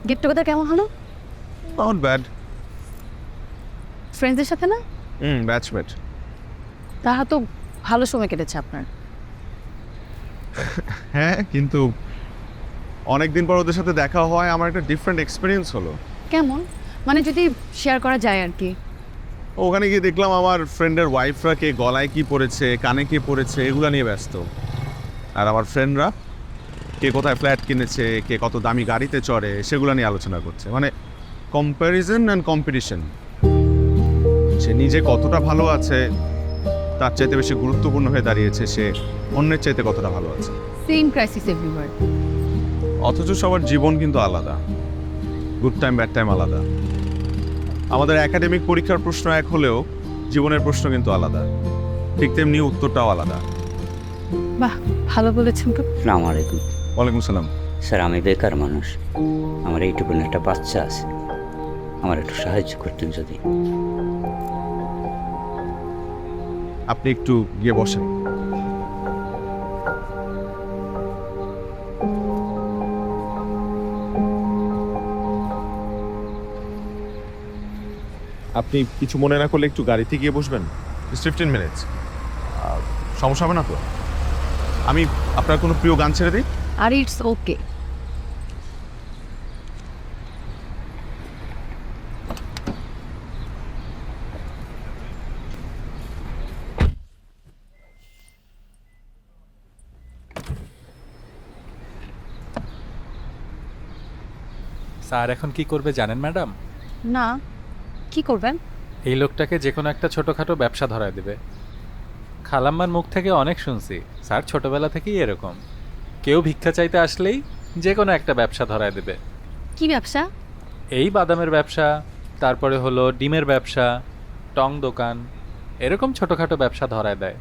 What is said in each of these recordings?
Get together কেমন হলো? Not bad. ফ্রেন্ডসদের সাথে না? ব্যাচমেট। তারা তো ভালো সময় কেটেছে আপনার। হ্যাঁ, কিন্তু অনেকদিন পর ওদের সাথে দেখা হয়, আমার একটা ডিফারেন্ট এক্সপিরিয়েন্স হলো। কেমন? মানে যদি শেয়ার করা যায় আর কি। ওখানে গিয়ে দেখলাম আমার ফ্রেন্ডের ওয়াইফরা কে গলায় কি পরেছে, কানে কি পরেছে, এগুলো নিয়ে ব্যস্ত। আর আমার ফ্রেন্ডরা কে কোথায় ফ্ল্যাট কিনেছে, কে কত দামি গাড়িতে চড়ে, সেগুলো নিয়ে আলোচনা করছে। মানে কম্প্যারিজন অ্যান্ড কম্পিটিশন। সে নিজে কতটা ভালো আছে তার চাইতে বেশি গুরুত্বপূর্ণ হয়ে দাঁড়িয়েছে সে অন্যের চাইতে কতটা ভালো আছে। Same crisis everywhere. অথচ সবার জীবন কিন্তু আলাদা, গুড টাইম ব্যাড টাইম আলাদা। আমাদের একাডেমিক পরীক্ষার প্রশ্ন এক হলেও জীবনের প্রশ্ন কিন্তু আলাদা, ঠিক তেমনি উত্তরটাও আলাদা। বাহ, ভালো বলেছেন তো। আসসালামু আলাইকুম। ওয়ালাইকুম সালাম। স্যার, আমি বেকার মানুষ, আমার এইটুকু একটা বাচ্চা আছে, আমার একটু সাহায্য করতেন যদি। আপনি একটু গিয়ে বসেন। আপনি কিছু মনে না করলে একটু গাড়িতে গিয়ে বসবেন, 15 মিনিটস। সমস্যা হবে না তো? আমি আপনার কোনো প্রিয় গান ছেড়ে দিই? আর ইটস ওকে। স্যার এখন কি করবে জানেন ম্যাডাম? না, কি করবেন? এই লোকটাকে যে কোনো একটা ছোটোখাটো ব্যবসা ধরায় দেবে। খালাম্মার মুখ থেকে অনেক শুনছি স্যার ছোটবেলা থেকেই এরকম, কেউ ভিক্ষা চাইতে আসলেই যে কোনো একটা ব্যবসা ধরায় দেবে। কি ব্যবসা? এই বাদামের ব্যবসা, তারপরে হলো ডিমের ব্যবসা, টং দোকান, এরকম ছোটোখাটো ব্যবসা ধরায় দেয়।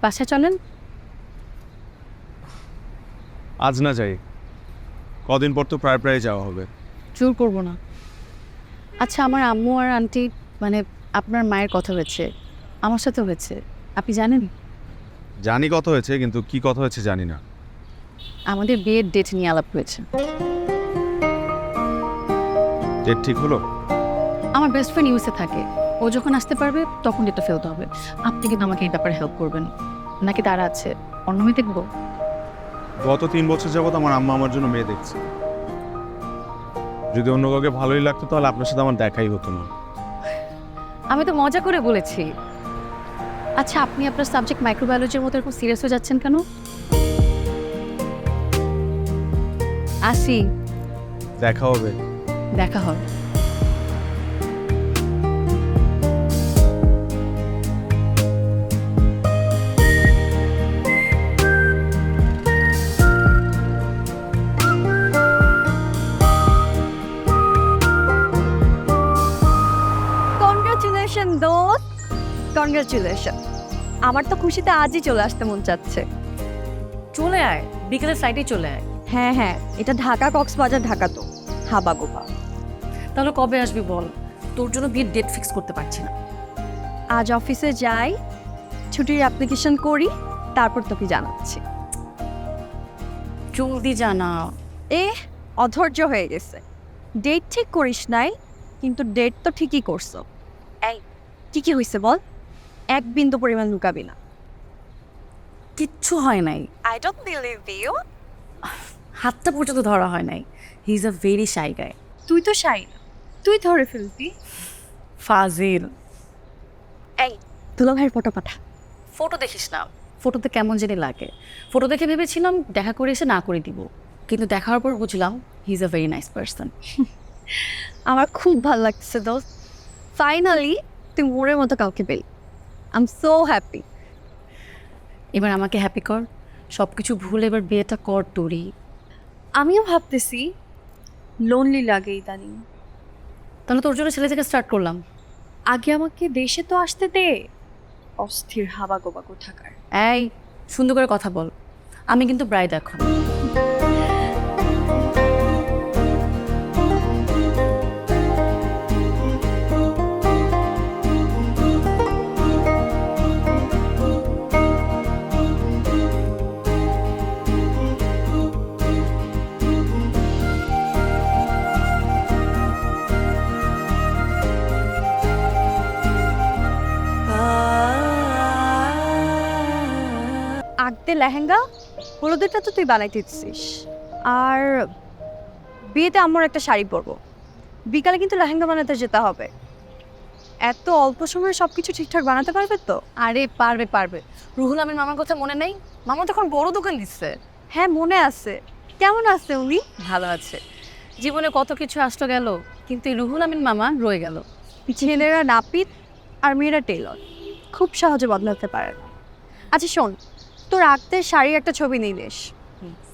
বাসায় চলেন। আজ না যাই, কদিন পর তো প্রায় প্রায় যাওয়া হবে। জোর করবো না। আচ্ছা, আমার আম্মু আর আন্টি মানে আপনার মায়ের কথা হয়েছে, আমার সাথে হয়েছে, আপনি জানেন? জানি কথা হয়েছে, কিন্তু কি কথা হয়েছে জানি না। আমাদের বিয়ের ডেট নিয়ে আলাপ হয়েছে। ডেট ঠিক হলো? আমার বেস্ট ফ্রেন্ড ইউএসএ থাকে, ও যখন আসতে পারবে তখন ডেটটা ফেলতে হবে। আপনি কিন্তু আমাকে এই ব্যাপারে হেল্প করবেন, নাকি তারা আছে অন্য মেয়ে দেখবো? গত 3 বছর যাবত আমার আম্মা আমার জন্য মেয়ে দেখছে। যদি অন্য কাউকে ভালোই লাগতো তাহলে আপনার সাথে আমার দেখাই হতো না। আমি তো মজা করে বলেছি। আচ্ছা, আপনি আপনার সাবজেক্ট মাইক্রোবায়োলজির মতো এরকম সিরিয়াস হয়ে যাচ্ছেন কেন? আসি, দেখা হবে। দেখা হয়। কনগ্রাচুলেশন দোস্ত, কনগ্রাচুলেশন। আমার তো খুশিতে আজই চলে আসতে মন চাচ্ছে। চলে আয়, বিকেলের ফ্লাইটে চলে আয়। হ্যাঁ হ্যাঁ, এটা ঢাকা কক্সবাজার, ঢাকা তো হাবা গোবা। তাহলে কবে আসবি বল? তোর জন্য বিয়ের ডেট ফিক্স করতে পারছি না। আজ অফিসে যাই, ছুটির অ্যাপ্লিকেশন করি, তারপর তোকে জানাচ্ছি। জলদি জানা। এ অধৈর্য হয়ে গেছে। ডেট ঠিক করিস নাই, কিন্তু ডেট তো ঠিকই করছো। এই কি কি হয়েছে বল, এক বিন্দু পরিমাণ লুকাবি না। কিচ্ছু হয় নাই, আই ডোন্ট বিলিভ ইউ। হাতটা পর্যন্ত ধরা হয় নাই। He is a very shy guy. তুই তো শাই না, তুই ধরে ফেলবি। ফাজিল। এই দুলা ভাইয়ের ফটো পাঠা। ফটো দেখিস না, ফটোতে কেমন জানি লাগে। ফটো দেখে ভেবেছিলাম দেখা করে এসে না করে দিব, কিন্তু দেখার পর বুঝলাম হি is a very nice person. আমার খুব ভালো লাগছে দোস্ত, ফাইনালি তুই মোড়ের মতো কাউকে পেলি। I am so happy. এবার আমাকে হ্যাপি কর, সব কিছু ভুলে এবার বিয়েটা কর তোরই। আমিও ভাবতেছি লোনলি লাগে ইদানিং। তাহলে তোর জন্য ছেলে থেকে স্টার্ট করলাম। আগে আমাকে দেশে তো আসতে দে। অস্থির হাবা গোবা কোথাকার। এই সুন্দর করে কথা বল, আমি কিন্তু ব্রাইড এখন। আগতে লেহেঙ্গা হলুদেরটা তো তুই বানাইতে দিছিস, আর বিয়েতে আমার একটা শাড়ি পরবো। বিকালে কিন্তু লেহেঙ্গা বানাতে যেতে হবে। এত অল্প সময়ে সব কিছু ঠিকঠাক বানাতে পারবে তো? আরে পারবে পারবে, রুহুল আমিন মামার কথা মনে নেই? মামা তখন বড় দোকান দিচ্ছে। হ্যাঁ মনে আছে। কেমন আছে উনি? ভালো আছে, জীবনে কত কিছু আসলো গেল, কিন্তু এই রুহুল আমিন মামা রয়ে গেল। ছেলেরা নাপিত আর মেয়েরা টেলর, খুব সহজে বদলাতে পারে না। আচ্ছা শোন, তোর আগতের শাড়ির একটা ছবি নিলিস,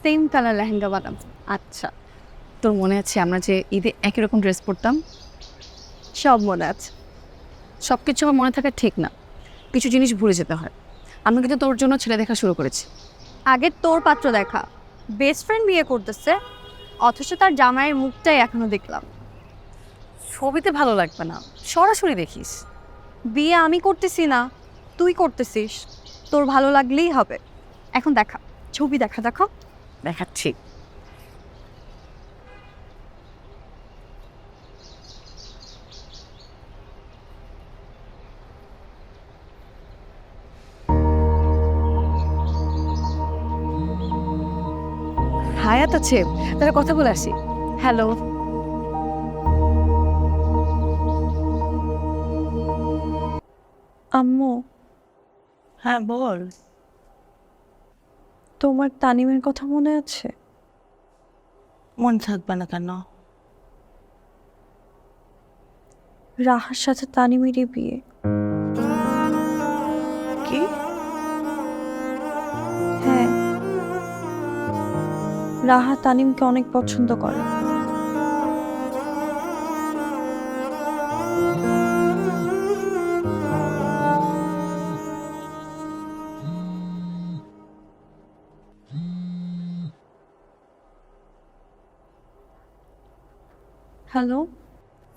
সেম কালার লেহেঙ্গা বানাবো। আচ্ছা, তোর মনে আছে আমরা যে ঈদে একই রকম ড্রেস পরতাম? সব মনে আছে। সব কিছু আমার মনে থাকা ঠিক না, কিছু জিনিস ভুলে যেতে হয়। আমি কিন্তু তোর জন্য ছেলে দেখা শুরু করেছি। আগে তোর পাত্র দেখা, বেস্ট ফ্রেন্ড বিয়ে করতেছে, অথচ তার জামাইয়ের মুখটাই এখনো দেখলাম। ছবিতে ভালো লাগবে না, সরাসরি দেখিস। বিয়ে আমি করতেছি না, তুই করতেছিস, তোর ভালো লাগলেই হবে। এখন দেখা, ছবি দেখা দেখো। দেখাচ্ছি। হায়াত আছে, তারা কথা বলে আসি। হ্যালো। আম্মু, হ্যাঁ বল। তোমার তানিমের কথা মনে আছে? মনে থাকবে না কেন? রাহার সাথে তানিমেরই বিয়ে। কি? হ্যাঁ, রাহা তানিমকে অনেক পছন্দ করে। হ্যালো,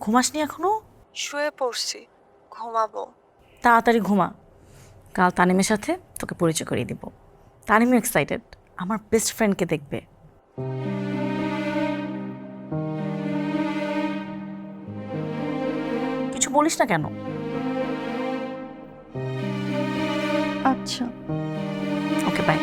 ঘুমাসনি এখনো? শুয়ে পড়ছি, ঘুমাবো। তাড়াতাড়ি ঘুমা, কাল তানিমের সাথে তোকে পরিচয় করিয়ে দিব। তানিমও এক্সাইটেড, আমার বেস্ট ফ্রেন্ডকে দেখবে। কিছু বলিস না কেন? আচ্ছা। Okay bye.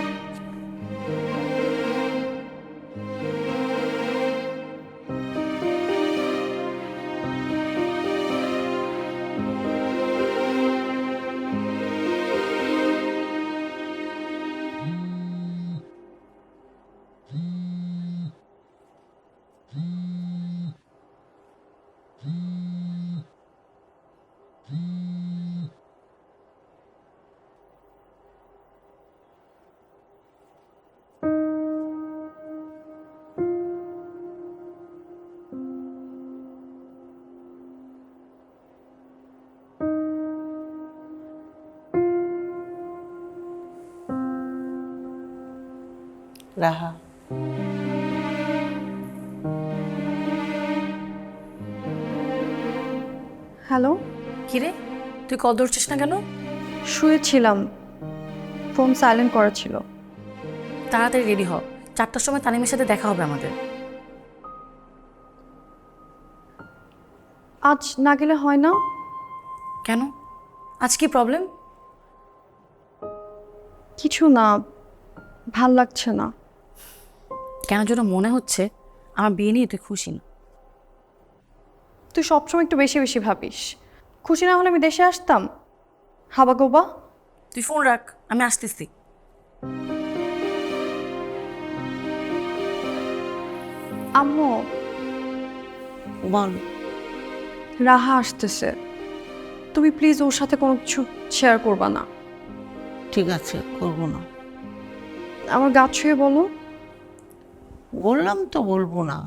রাহা, হ্যালো। কিরে, তুই কল ধরছিস না কেন? শুয়েছিলাম, ফোন সাইলেন্ট করা ছিল। তাড়াতাড়ি রেডি হ, 4টার সময় তানিমের সাথে দেখা হবে আমাদের। আজ না গেলে হয় না? কেন, আজ কি প্রবলেম? কিছু না, ভাল লাগছে না। কেন যেন মনে হচ্ছে আমার বিয়ে নিয়ে তুই খুশি না। তুই সবসময় একটু বেশি বেশি ভাবিস। খুশি না হলে আমি দেশে আসতাম? হাবা গোবা। তুই ফোন রাখ, আমি আসতেছি। আম্মু, বল। রাহা আসতেছে, তুমি প্লিজ ওর সাথে কোনো কিছু শেয়ার করবা না। ঠিক আছে, করবো না। আমার গা ছুঁয়ে বলো। বললাম তো বলবো না।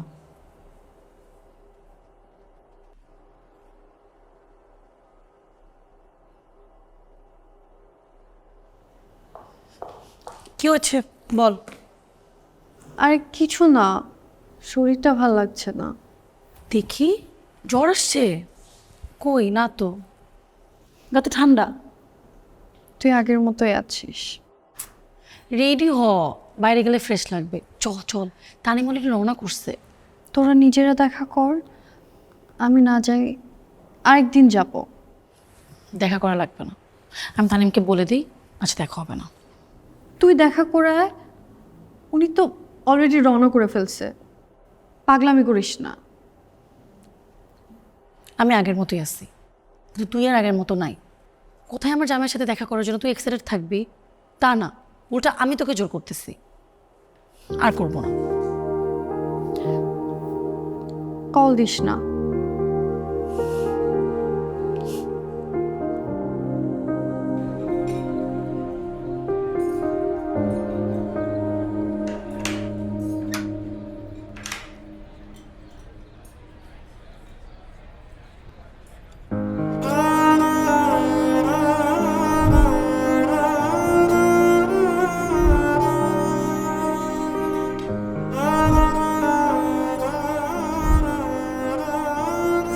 কি হচ্ছে বল। আরে কিছু না, শরীরটা ভাল লাগছে না। দেখি, জ্বর আসছে? কই না তো, গা তো ঠান্ডা। তুই আগের মতোই আছিস। রেডি হ, বাইরে গেলে ফ্রেশ লাগবে। চল চল, তানি মনে হয় রওনা করছে। তোরা নিজেরা দেখা কর, আমি না যাই আরেকদিন যাব। দেখা করা লাগবে না, আমি তানিমকে বলে দিই আচ্ছা দেখা হবে না। তুই দেখা করে আয়, উনি তো অলরেডি রওনা করে ফেলছে। পাগলামি করিস না। আমি আগের মতোই আছি, কিন্তু তুই আর আগের মতো নাই। কোথায় আমার জামাইয়ের সাথে দেখা করার জন্য তুই এক্সাইটেড থাকবি তা না, উল্টা আমি তোকে জোর করতেছি। আর করবো না। কল দিস না।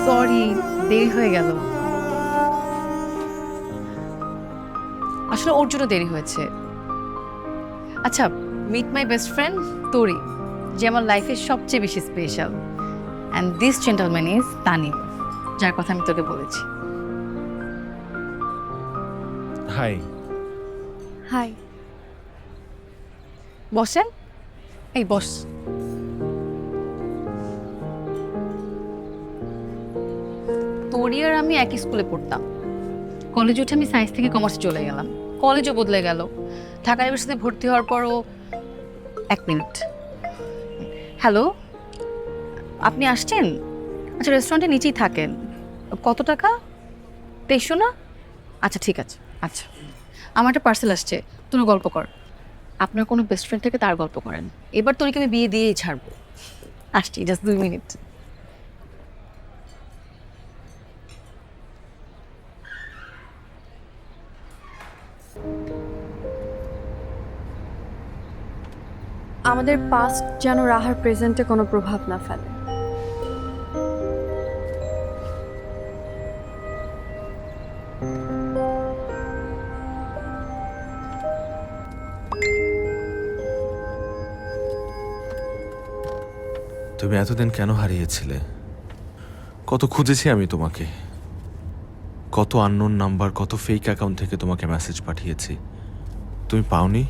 সরি, দেরি হয়ে গেল। আসলে ওর জন্য দেরি হয়েছে। আচ্ছা, মিট মাই বেস্ট ফ্রেন্ড তোরি, যে আমার লাইফের সবচেয়ে বেশি special. And this gentleman is Tanim, যার কথা আমি তোকে বলেছি। হাই। হাই। বসেন, এই বস। তোরি আর আমি একই স্কুলে পড়তাম। কলেজে উঠে আমি সায়েন্স থেকে কমার্সে চলে গেলাম। কলেজও বদলে গেল। ঢাকা ইউনিভার্সিটিতে ভর্তি হওয়ার পরও। এক মিনিট। হ্যালো, আপনি আসছেন? আচ্ছা, রেস্টুরেন্টের নিচেই থাকেন। কত টাকা? 2300 না? আচ্ছা ঠিক আছে। আচ্ছা, আমার একটা পার্সেল আসছে, তুমি গল্প কর। আপনার কোনো বেস্ট ফ্রেন্ড থেকে তার গল্প করেন। এবার তোরিকে আমি বিয়ে দিয়েই ছাড়বো। আসছি, জাস্ট 2 মিনিট। আমাদের পাস্ট যেন রাহার প্রেজেন্টে কোনো প্রভাব না ফেলে। তুমি এতদিন কেন হারিয়েছিলে? কত খুঁজেছি আমি তোমাকে, কত আননোন নাম্বার, কত ফেক অ্যাকাউন্ট থেকে তোমাকে মেসেজ পাঠিয়েছি, তুমি পাওনি?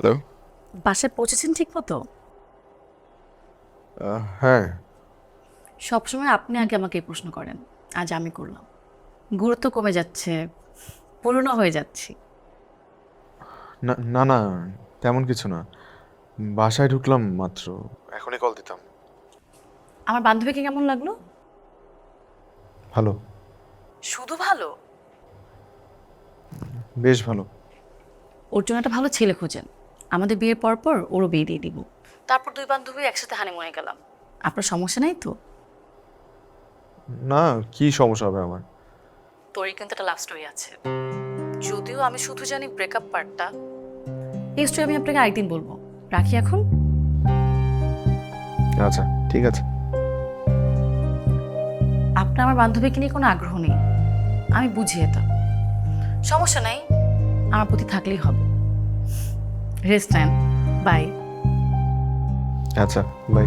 হ্যালো। বাসায় পৌঁছেছেন ঠিক মতো? হ্যাঁ। সবসময় আপনি আগে আমাকে এই প্রশ্ন করেন, আজ আমি করলাম। গুরুত্ব কমে যাচ্ছে, পুরনো হয়ে যাচ্ছি। না না না, তেমন কিছু না, বাসায় ঢুকলাম মাত্র, এখনই কল দিতাম। আমার বান্ধবীকে কেমন লাগলো? ভালো। শুধু ভালো? বেশ ভালো। ওর জন্য একটা ভালো ছেলে খোঁজেন। আমাদের বিয়ের পর পর ওরও বিয়ে দিয়ে দিব। তারপর 2 বান্ধবী একসাথে হানিমুনে গেলাম। আপনার সমস্যা নাই তো? না, কি সমস্যা হবে আমার? তোরই কিন্তু একটা লাভ স্টোরি আছে, যদিও আমি শুধু জানি ব্রেকআপ পার্টটা। এই স্টোরি আমি আপনাকে আরেকদিন বলবো। রাখি এখন। আচ্ছা ঠিক আছে। আপনার আমার বান্ধবীকে নিয়ে কোনো আগ্রহ নেই, আমি বুঝি এটা। সমস্যা নাই, আমার প্রতি থাকলেই হবে। রেস্ট নেন, বাই। আচ্ছা বাই।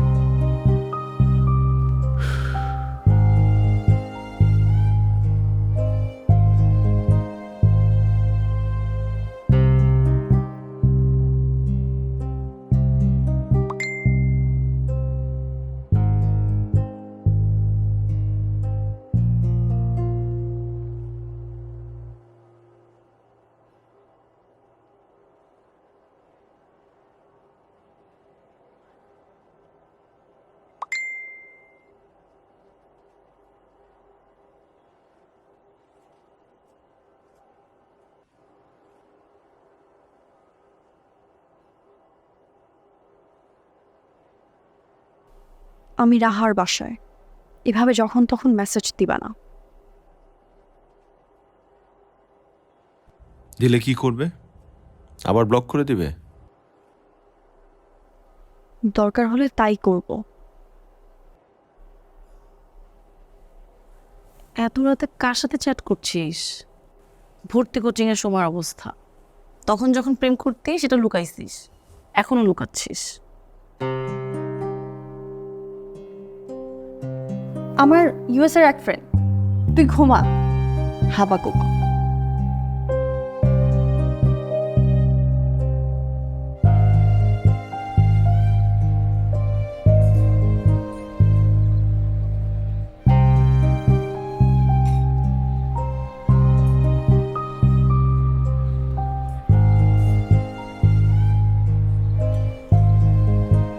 আমি রাহার বাসায়। এভাবে যখন তখন মেসেজ দিবা না। দিলে কি করবে? আবার ব্লক করে দিবে? দরকার হলে তাই করব। এত রাতে কার সাথে চ্যাট করছিস? ভর্তি কোচিংয়ের সময় অবস্থা। তখন যখন প্রেম করতে সেটা লুকাইছিস, এখনো লুকাচ্ছিস। আমার ইউএস এর এক ফ্রেন্ড। তুই ঘুমা, হাবা গোমা।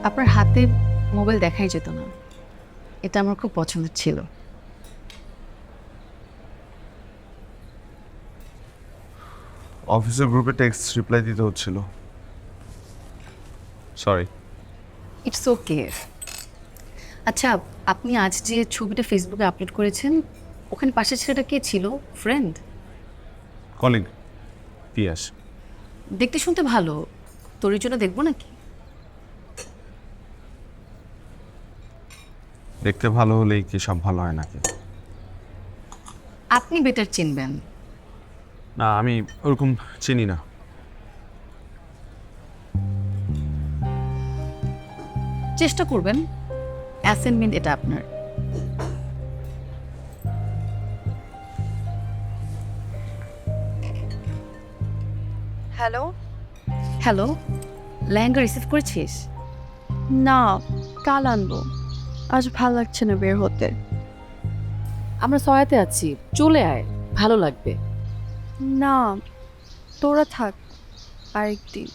আপনার হাতে মোবাইল দেখাই যেত না, এটা আমার খুব পছন্দের ছিল। অফিসের গ্রুপে টেক্সট রিপ্লাই দিতে হচ্ছিল, সরি। It's okay. আচ্ছা, আপনি আজ যে ছবিটা ফেসবুকে আপলোড করেছেন, ওখানে পাশের ছেলেটা কে ছিল? ফ্রেন্ড? কলিগ পিয়াস। দেখতে শুনতে ভালো, তোর জন্য দেখবো নাকি? দেখতে ভালো হলেই কি সব ভালো হয় নাকি? আপনি বেটার চিনবেন। না, আমি ওরকম চিনি না। চেষ্টা করবেন, অ্যাসাইনমেন্ট এটা আপনার। হ্যালো। হ্যালো, লেহেঙ্গা রিসিভ করেছিস? না, কাল আনবো। আজ ভাল লাগছে না বের হতে। আমরা সহায়তে আছি, চলে আয়, ভালো লাগবে। না, তোরা থাক আরেকদিন।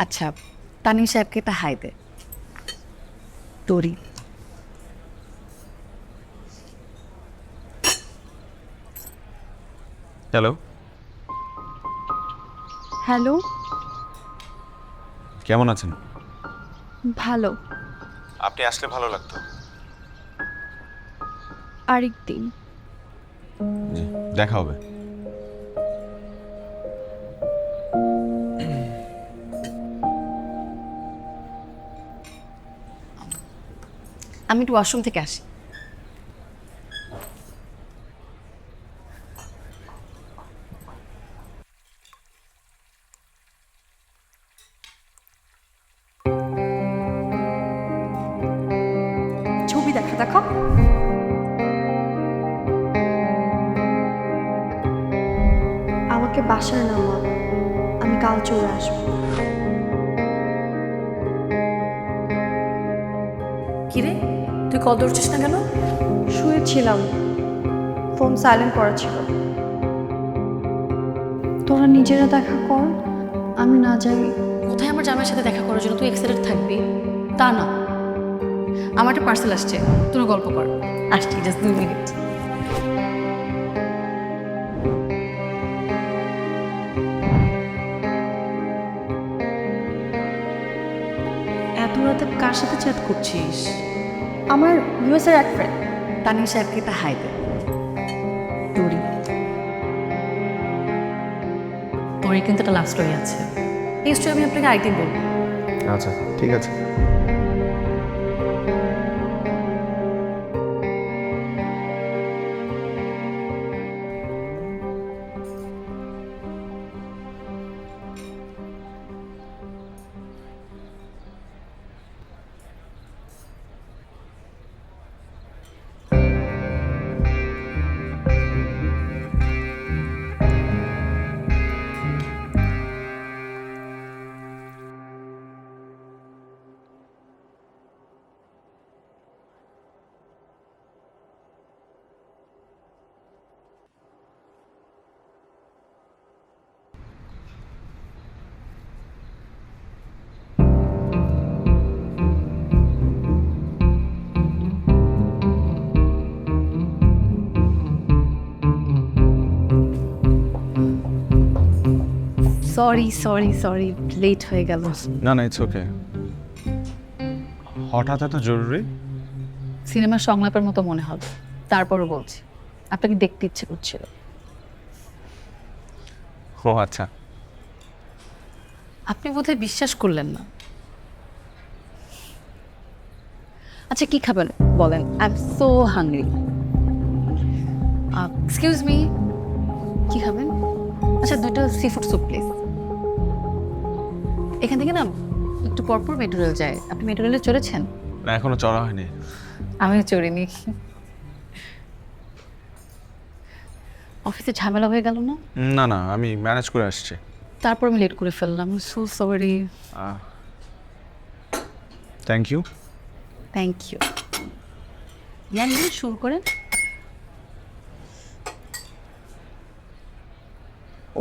আচ্ছা, তানিম সাহেবকে একটা হাই দে। তোরি। Hello, hello. কেমন আছেন? ভালো। আপনি আসলে ভালো লাগতো। আরেকদিন। জি, দেখা হবে। আমি একটু ওয়াশরুম থেকে আসি। ছবি দেখা দেখো। আমাকে বাসায় নামা, আমি কাল চলে আসবো। কিরে, তুই কল ধরছিস না কেন? শুয়েছিলাম, ফোন সাইলেন্ট করা ছিল। তোরা নিজেরা দেখা কর, আমি না যাই। কোথায় আমার জামাইয়ের সাথে দেখা করার জন্য তুই এক্সাইটেড থাকবি? তা না। আমার একটা পার্সেল আসছে, তোর গল্প কর। আসছি, জাস্ট 2 মিনিট। এত রাতে কার সাথে চ্যাট করছিস? আমার ইউএস এর এক ফ্রেন্ড। তানিম সাহেবকে একটা হাই দে। তোরি। তোরই কিন্তু একটা লাভ স্টোরি আছে, এই স্টোরি আমি আপনাকে আরেকদিন বলবো। আচ্ছা, ঠিক আছে। সরি সরি সরি, লেট হয়ে গেল। না না, ইটস ওকে। হঠাৎ এত জরুরি? সিনেমার সংলাপের মতো মনে হবে, তারপরও বলছি আপনাকে দেখতে ইচ্ছে করছিল। ও আচ্ছা। আপনি বোধহয় বিশ্বাস করলেন না। আচ্ছা কি খাবেন বলেন? I am so hungry. Excuse me, কি খাবেন? আচ্ছা 2টা সি ফুড স্যুপ প্লিজ। এখান থেকে না একটু পরপর মেট্রো রেল যায়, আপনি মেট্রো রেলে চড়েছেন? না, এখনো চড়া হয়নি। আমিও চড়িনি। অফিসে ঝামেলা হয়ে গেল না? না না, আমি ম্যানেজ করে আসছি। তারপর আমি লেট করে ফেললাম, so sorry. Thank you. Thank you. ইয়ান শুরু করেন।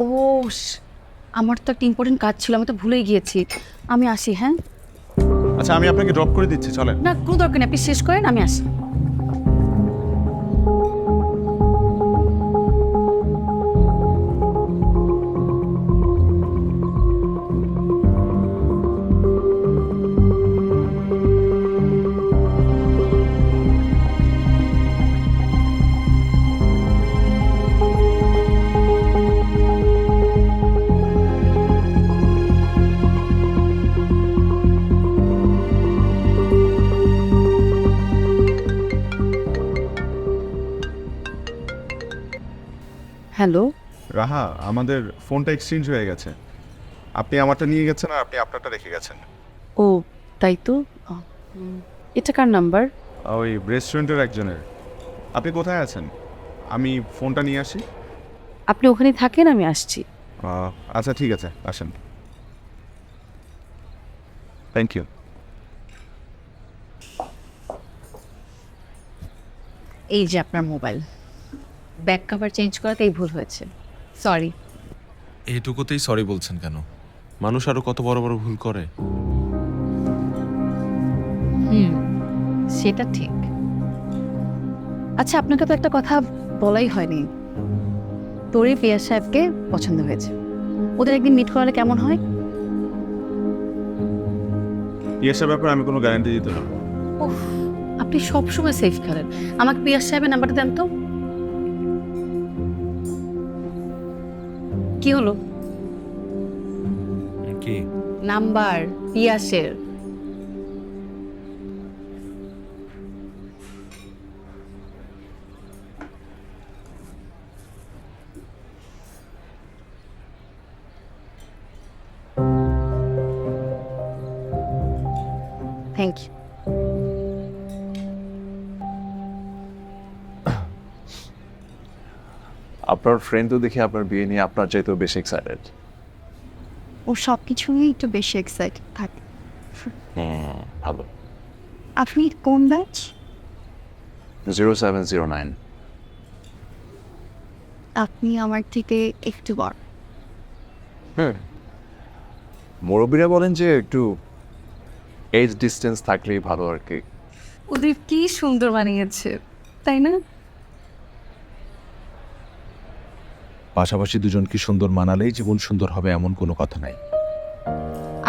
ও আমার তো একটা ইম্পর্টেন্ট কাজ ছিল, আমি তো ভুলেই গিয়েছি। আমি আসি, হ্যাঁ? আচ্ছা, আমি আপনাকে ড্রপ করে দিচ্ছি, চলেন। না কোনো দরকার নেই, আপনি শেষ করেন, আমি আসি। হ্যালো। রাহা, আমাদের ফোনটা এক্সচেঞ্জ হয়ে গেছে। আপনি আমারটা নিয়ে গেছেন আর আপনি আপনারটা রেখে গেছেন। ও তাই তো। এটা কার নাম্বার? ওই রেস্টুরেন্টের একজনের। আপনি কোথায় আছেন? আমি ফোনটা নিয়ে আসি। আপনি ওখানে থাকেন, আমি আসছি। আচ্ছা ঠিক আছে, আসেন। Thank you. এই যে আপনার মোবাইল, ব্যাক কভার চেঞ্জ করাতেই ভুল হয়েছে, সরি। এইটুকুতেই সরি বলছেন কেন? মানুষ আরো কত বড় বড় ভুল করে। সেটা ঠিক। আচ্ছা আপনাকে তো একটা কথা বলাই হয়নি, তোরই পিয়া সাহেবকে পছন্দ হয়েছে। ওদের একদিন মিট করালে কেমন হয়? এসব ব্যাপারে আমি কোনো গ্যারান্টি দিতে পারবো না। উফ, আপনি সবসময় সেফ করেন। আমাকে পিয়া সাহেবের নাম্বারটা দেন তো। কি হলো? কি নাম্বার পিয়াসের। Thank you. আপনার ফ্রেন্ড তো দেখি আপনার বিয়ে নিয়ে আপনার চাইতেও বেশি এক্সাইটেড। ও সব কিছু নিয়ে একটু বেশি এক্সাইটেড থাকে। ভালো। আপনি কোন ব্যাচ? 0709। আপনি আমার থেকে একটু বড়। মুরব্বীরা বলেন যে একটু এজ ডিস্টেন্স থাকলেই ভালো আর কি। ওদের কি সুন্দর বানিয়েছে, তাই না? পাশাপাশি দুজন কি সুন্দর মানালেই জীবন সুন্দর হবে এমন কোনো কথা নাই।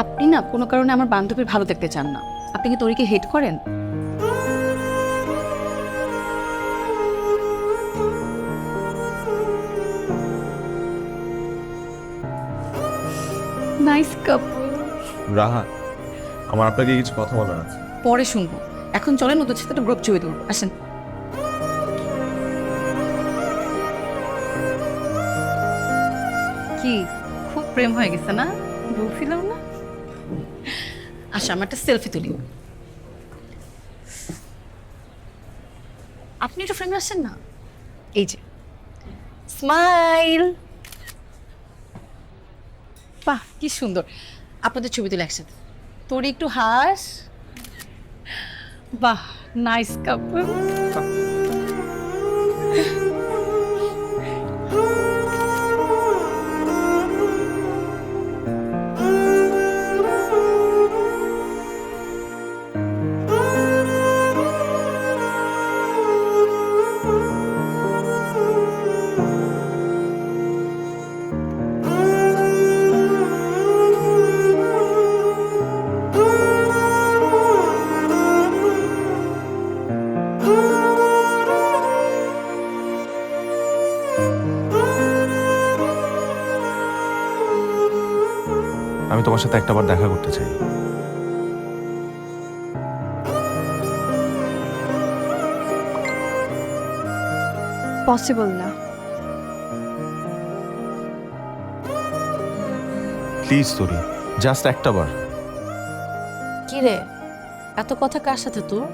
আপনি না কোনো কারণে আমার বান্ধবীর ভালো দেখতে চান না। আপনি কি তরিকে হেট করেন? নাইস কাপল। রাহা, আমার আপনাকে কিছু কথা বলার আছে। পরে শুনবো, এখন চলেন ওদের সাথে একটা গ্রুপ ছবি তুলবো, আসেন। কি খুব প্রেম হয়ে গেছে না? বলছিলাম না। আচ্ছা আমার একটা সেলফি তুলি। আপনি একটু ফ্রেমে আসেন না। এই যে স্মাইল। বাহ কি সুন্দর। আপনাদের ছবি তুলে একসাথে। তোর একটু হাস। বাহ নাইস কাপল। আমি তোমার সাথে একটাবার দেখা করতে চাই। পসিবল না। প্লিজ তোরি, জাস্ট একটাবার। কি রে, এত কথা কার সাথে তোর?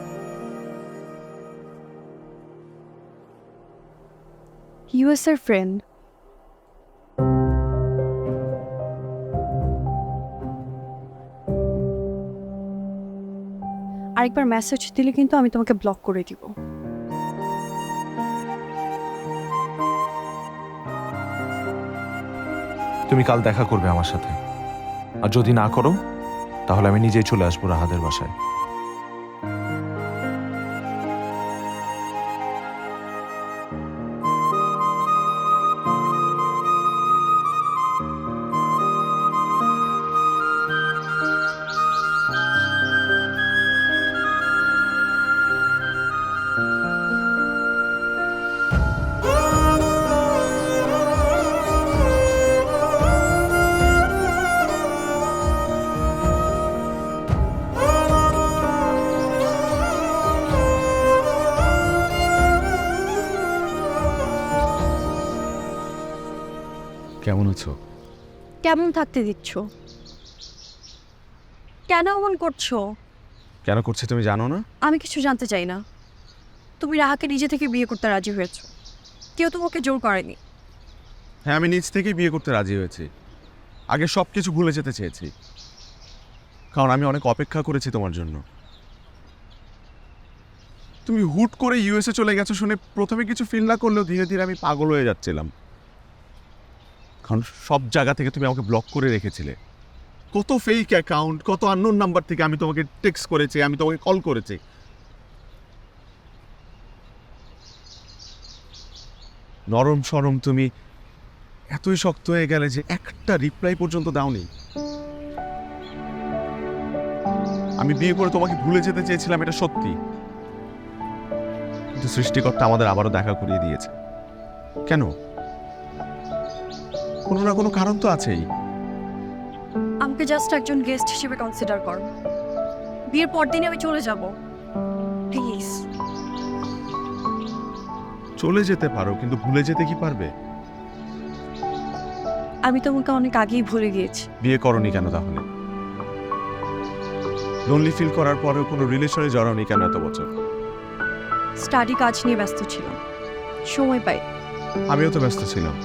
ইউএস এর ফ্রেন্ড। আরেকবার মেসেজ দিলে কিন্তু আমি তোমাকে ব্লক করে দিব। তুমি কাল দেখা করবে আমার সাথে, আর যদি না করো তাহলে আমি নিজেই চলে আসবো রাহাদের বাসায়। কেমন আছো? কেমন থাকতে দিচ্ছ? কেন এমন করছো? কেন করছে তুমি জানো না? আমি কিছু জানতে চাই না। তুমি রাহাকে নিজে থেকে বিয়ে করতে রাজি হয়েছো, কেউ তোমাকে জোর করেনি। হ্যাঁ, আমি নিজ থেকেই বিয়ে করতে রাজি হয়েছি। আগে সব কিছু ভুলে যেতে চেয়েছি, কারণ আমি অনেক অপেক্ষা করেছি তোমার জন্য। তুমি হুট করে ইউএসএ চলে গেছো শুনে প্রথমে কিছু ফিল না করলেও ধীরে ধীরে আমি পাগল হয়ে যাচ্ছিলাম, কারণ সব জায়গা থেকে তুমি আমাকে ব্লক করে রেখেছিলে। কত ফেক অ্যাকাউন্ট, কত আননোন নাম্বার থেকে আমি তোমাকে টেক্সট করেছি, আমি তোমাকে কল করেছি। নরম সরম তুমি এতই শক্ত হয়ে গেলে যে একটা রিপ্লাই পর্যন্ত দাওনি। আমি বিয়ে করে তোমাকে ভুলে যেতে চেয়েছিলাম, এটা সত্যি, কিন্তু সৃষ্টিকর্তা আমাদের আবারও দেখা করিয়ে দিয়েছে। কেন? কোনো না কোনো কারণ তো আছেই। আমাকে জাস্ট একজন গেস্ট হিসেবে কনসিডার করো। বিয়ের পর দিনই আমি চলে যাব, প্লিজ। চলে যেতে পারো, কিন্তু ভুলে যেতে কি পারবে? আমি তোমাকে অনেক আগেই ভুলে গিয়েছি। বিয়ে করনি কেন তাহলে? লোনলি ফিল করার পরেও কোনো রিলেশনে জড়াওনি কেন এত বছর? স্টাডি কাজ নিয়ে ব্যস্ত ছিলাম, সময় পাই। আমিও তো ব্যস্ত ছিলাম,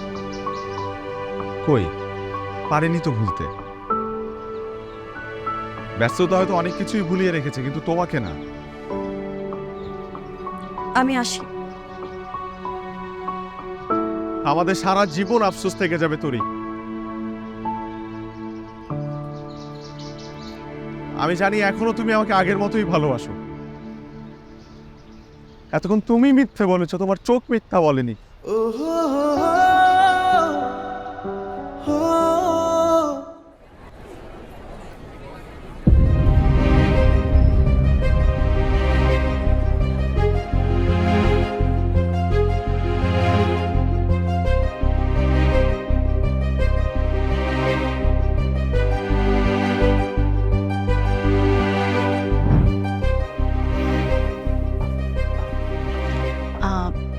কই পারিনি তো ভুলতে। ব্যস্ততা হয়তো অনেক কিছুই ভুলিয়ে রেখেছে, কিন্তু তোমাকে না। আমি আসি। আমাদের সারা জীবন আফসোস থেকে যাবে তোরই। আমি জানি এখনো তুমি আমাকে আগের মতোই ভালোবাসো। এতক্ষণ তুমি মিথ্যে বলেছো, তোমার চোখ মিথ্যা বলেনি।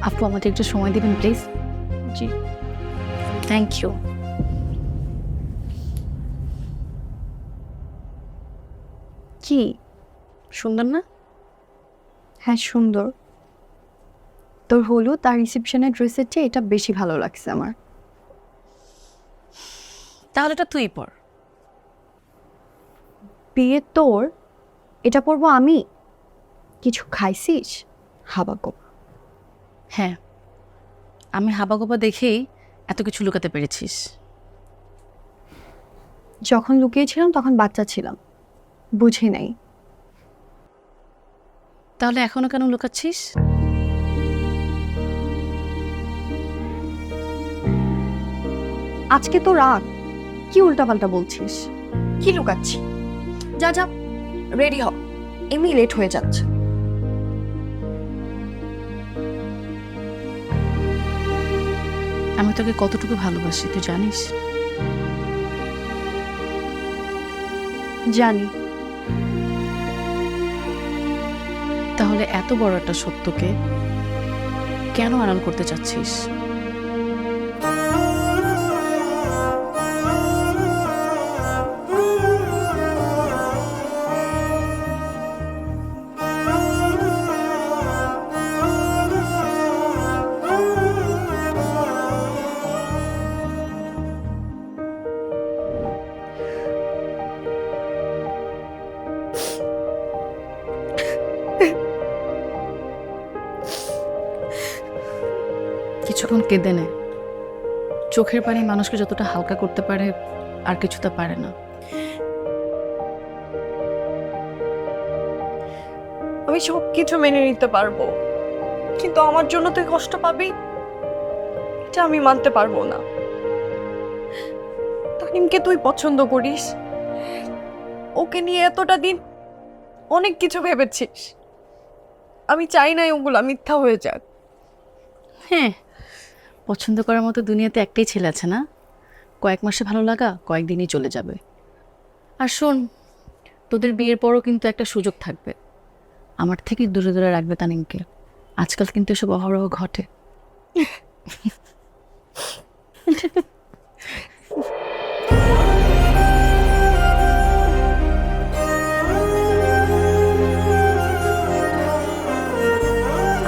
আপু, আমাদের একটু সময় দিবেন প্লিজ? জি। Thank you. কি সুন্দর না? হ্যাঁ সুন্দর। তোর হলুদ আর রিসেপশনের ড্রেসের চেয়ে এটা বেশি ভালো লাগছে আমার। তাহলে এটা তুই পর। বিয়ে তোর, এটা পরবো আমি? কিছু খাইছিস হাবাকো? হ্যাঁ, আমি হাবাগোবা দেখেই এত কিছু লুকাতে পেরেছিস। যখন লুকিয়েছিলাম তখন বাচ্চা ছিলাম, বুঝি নাই। তাহলে এখনো কেন লুকাচ্ছিস? আজকে তো রাত, কি উল্টাপাল্টা বলছিস? কি লুকাচ্ছি? যা যা, রেডি হ, এমনি লেট হয়ে যাচ্ছে। আমি তোকে কতটুকু ভালোবাসি তুই জানিস? জানি। তাহলে এত বড় একটা সত্যকে কেন আড়াল করতে চাচ্ছিস? কিছুক্ষণ কেঁদে নে। চোখের পানি মানুষকে যতটা হালকা করতে পারে আর কিছু তা পারে না। আমি সব কিছু মেনে নিতে পারবো, কিন্তু আমার জন্য তুই কষ্ট পাবি এটা আমি মানতে পারবো না। তানিমকে তুই পছন্দ করিস, ওকে নিয়ে এতটা দিন অনেক কিছু ভেবেছিস। আমি চাই না ওগুলো মিথ্যা হয়ে যাক। হ্যাঁ, পছন্দ করার মতো দুনিয়াতে একটাই ছেলে আছে না? কয়েক মাসে ভালো লাগা কয়েকদিনই চলে যাবে। আর শোন, তোদের বিয়ের পরও কিন্তু একটা সুযোগ থাকবে, আমার থেকে দূরে দূরে রাখবে তানিমকে। আজকাল কিন্তু এসব অহরহ ঘটে।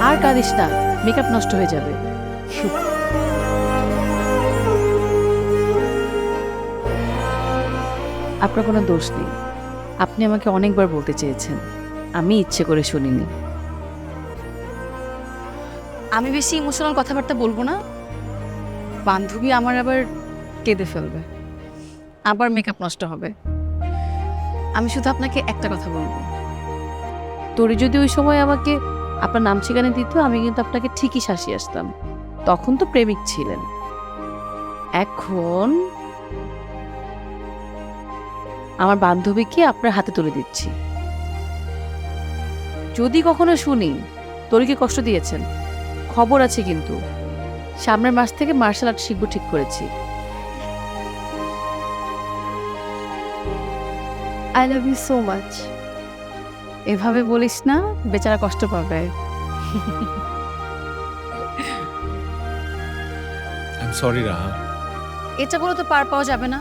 আর কাঁদিস না, মেকআপ নষ্ট হয়ে যাবে। আপনার কোনো দোষ নেই, আপনি আমাকে অনেকবার বলতে চেয়েছেন, আমি ইচ্ছে করে শুনিনি। আমি বেশি ইমোশনাল কথাবার্তা বলবো না, বান্ধবী আমার আবার কেঁদে ফেলবে, আবার মেকআপ নষ্ট হবে। আমি শুধু আপনাকে একটা কথা বলবো, তোরে যদি ওই সময় আমাকে আপনার নাম ঠিকানা দিত, আমি কিন্তু আপনাকে ঠিকই শাসিয়ে আসতাম। তখন তো প্রেমিক ছিলেন, এখন আমার বান্ধবীকে আপনার হাতে তুলে দিচ্ছি। যদি কখনো শুনি তোরে কি কষ্ট দিয়েছেন, খবর আছে কিন্তু। সামনের মাস থেকে মার্শাল আর্ট শিখবো ঠিক করেছি। I love you so much. এভাবে বলিস না, বেচারা কষ্ট পাবে। I am sorry Raha. এটা বলে তো পার পাওয়া যাবে না,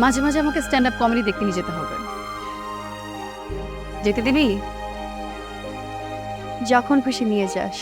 মাঝে মাঝে আমাকে স্ট্যান্ড আপ কমেডি দেখতে নিয়ে যেতে হবে। যেতে দিবি? যখন খুশি নিয়ে যাস।